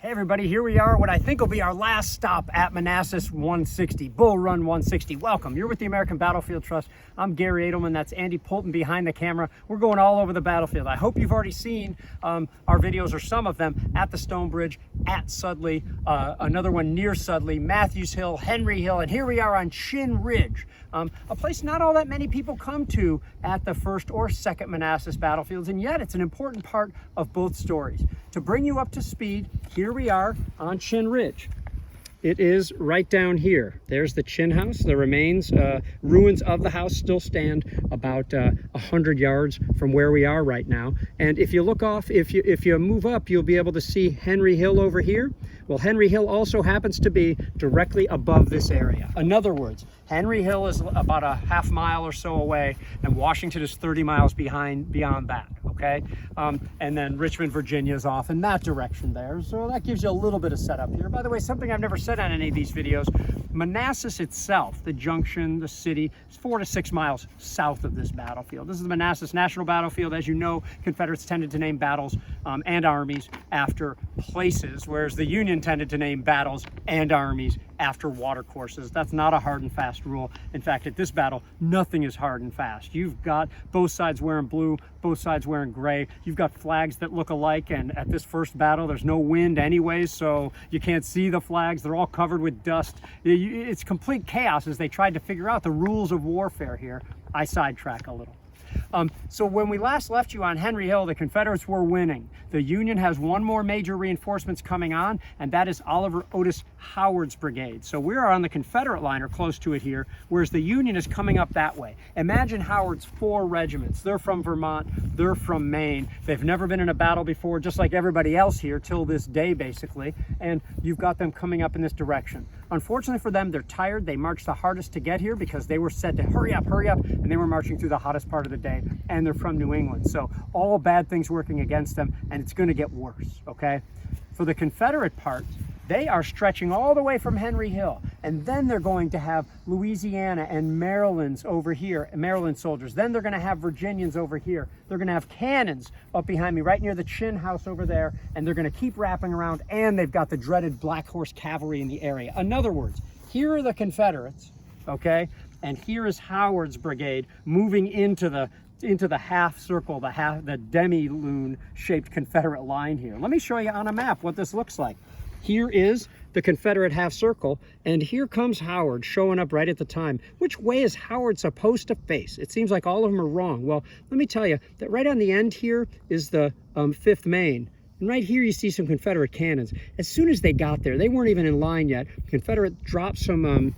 Hey everybody, here we are, what I think will be our last stop at Manassas 160, Bull Run 160. Welcome, you're with the American Battlefield Trust. I'm Gary Edelman, that's Andy Poulton behind the camera. We're going all over the battlefield. I hope you've already seen our videos, or some of them, at the Stone Bridge, at Sudley, another one near Sudley, Matthews Hill, Henry Hill, and here we are on Chinn Ridge, a place not all that many people come to at the first or second Manassas battlefields, and yet it's an important part of both stories. To bring you up to speed, here we are on Chinn Ridge. It is right down here. There's the Chinn house. The remains, ruins of the house still stand about 100 yards from where we are right now. And if you look off, if you move up, you'll be able to see Henry Hill over here. Well, Henry Hill also happens to be directly above this area. In other words, Henry Hill is about a half mile or so away, and Washington is 30 miles beyond that, okay? And then Richmond, Virginia is off in that direction there. So that gives you a little bit of setup here. By the way, something I've never said on any of these videos, Manassas itself, the junction, the city, is 4 to 6 miles south of this battlefield. This is the Manassas National Battlefield. As you know, Confederates tended to name battles and armies after places, whereas the Union tended to name battles and armies after watercourses. That's not a hard and fast rule. In fact, at this battle, nothing is hard and fast. You've got both sides wearing blue, both sides wearing gray. You've got flags that look alike, and at this first battle, there's no wind anyways, so you can't see the flags. They're all covered with dust. It's complete chaos as they tried to figure out the rules of warfare here. I sidetrack a little. So when we last left you on Henry Hill, the Confederates were winning. The Union has one more major reinforcements coming on, and that is Oliver Otis Howard's brigade. So we're on the Confederate line, or close to it here, whereas the Union is coming up that way. Imagine Howard's 4 regiments. They're from Vermont, they're from Maine. They've never been in a battle before, just like everybody else here till this day, basically. And you've got them coming up in this direction. Unfortunately for them, they're tired. They marched the hardest to get here because they were said to hurry up, and they were marching through the hottest part of the day, and they're from New England. So all bad things working against them, and it's going to get worse, okay? For the Confederate part, they are stretching all the way from Henry Hill, and then they're going to have Louisiana and Maryland's over here, Maryland soldiers. Then they're going to have Virginians over here. They're going to have cannons up behind me, right near the Chinn house over there, and they're going to keep wrapping around, and they've got the dreaded Black Horse Cavalry in the area. In other words, here are the Confederates, okay, and here is Howard's brigade moving into the half circle, the demi-lune shaped Confederate line here. Let me show you on a map what this looks like. Here is the Confederate half circle, and here comes Howard showing up right at the time. Which way is Howard supposed to face? It seems like all of them are wrong. Well, let me tell you that right on the end here is the 5th Maine. And right here you see some Confederate cannons. As soon as they got there, they weren't even in line yet. Confederate dropped some,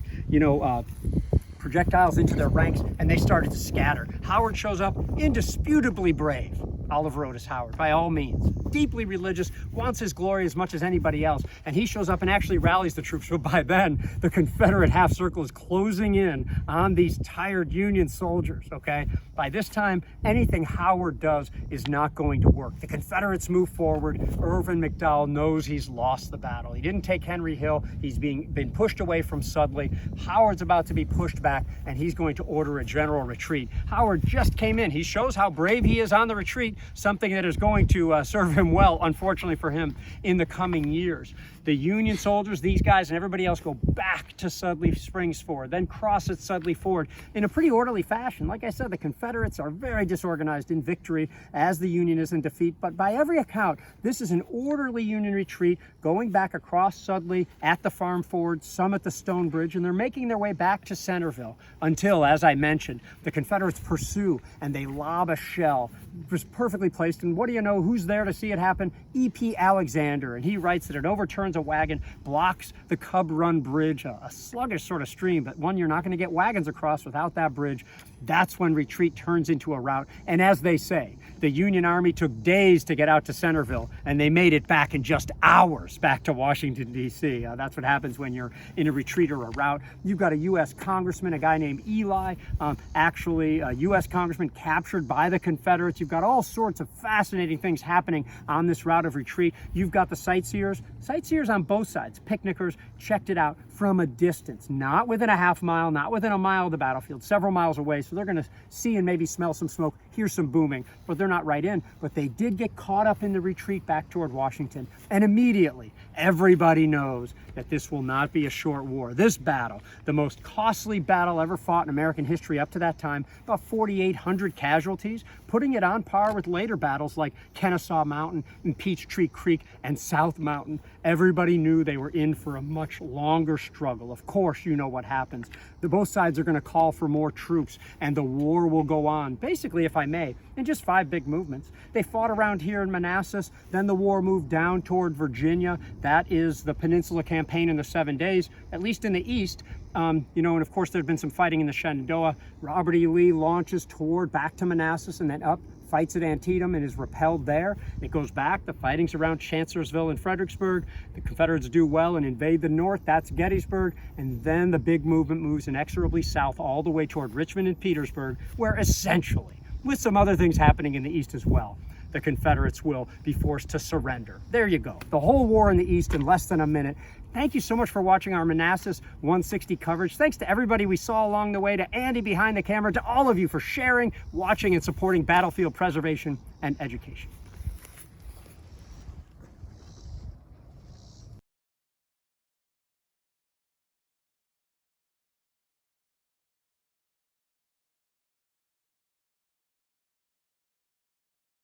projectiles into their ranks, and they started to scatter. Howard shows up, indisputably brave. Oliver Otis Howard, by all means. Deeply religious, wants his glory as much as anybody else, and he shows up and actually rallies the troops. But by then, the Confederate half circle is closing in on these tired Union soldiers, okay? By this time, anything Howard does is not going to work. The Confederates move forward. Irvin McDowell knows he's lost the battle. He didn't take Henry Hill. He's been pushed away from Sudley. Howard's about to be pushed back, and he's going to order a general retreat. Howard just came in. He shows how brave he is on the retreat, something that is going to serve him well, unfortunately for him, in the coming years. The Union soldiers, these guys and everybody else, go back to Sudley Springs Ford, then cross at Sudley Ford in a pretty orderly fashion. Like I said, the Confederates are very disorganized in victory as the Union is in defeat, but by every account, this is an orderly Union retreat going back across Sudley at the Farm Ford, some at the Stone Bridge, and they're making their way back to Centerville until, as I mentioned, the Confederates pursue and they lob a shell. It was perfectly placed, and what do you know, who's there to see it happen? E.P. Alexander, and he writes that it overturns a wagon, blocks the Cub Run Bridge, a sluggish sort of stream, but one you're not going to get wagons across without that bridge. That's when retreat turns into a rout, and as they say, the Union Army took days to get out to Centerville, and they made it back in just hours back to Washington, D.C. That's what happens when you're in a retreat or a rout. You've got a U.S. congressman, a guy named Eli, actually a U.S. congressman captured by the Confederates. You've got all sorts of fascinating things happening on this route of retreat. You've got the sightseers on both sides, picnickers, checked it out from a distance, not within a half mile, not within a mile of the battlefield, several miles away, so they're going to see and maybe smell some smoke. hear some booming, but they're not right in. But they did get caught up in the retreat back toward Washington. And immediately, everybody knows that this will not be a short war. This battle, the most costly battle ever fought in American history up to that time, about 4,800 casualties, putting it on par with later battles like Kennesaw Mountain and Peachtree Creek and South Mountain. Everybody knew they were in for a much longer struggle. Of course, you know what happens. Both sides are going to call for more troops, and the war will go on, basically, if I may, in just 5 big movements. They fought around here in Manassas, then the war moved down toward Virginia. That is the Peninsula Campaign in the 7 days, at least in the east. And of course, there'd been some fighting in the Shenandoah. Robert E. Lee launches toward back to Manassas and then up, fights at Antietam and is repelled there. It goes back, the fighting's around Chancellorsville and Fredericksburg. The Confederates do well and invade the north, that's Gettysburg. And then the big movement moves inexorably south all the way toward Richmond and Petersburg, where essentially, with some other things happening in the east as well, the Confederates will be forced to surrender. There you go. The whole war in the east in less than a minute. Thank you so much for watching our Manassas 160 coverage. Thanks to everybody we saw along the way, to Andy behind the camera, to all of you for sharing, watching, and supporting battlefield preservation and education.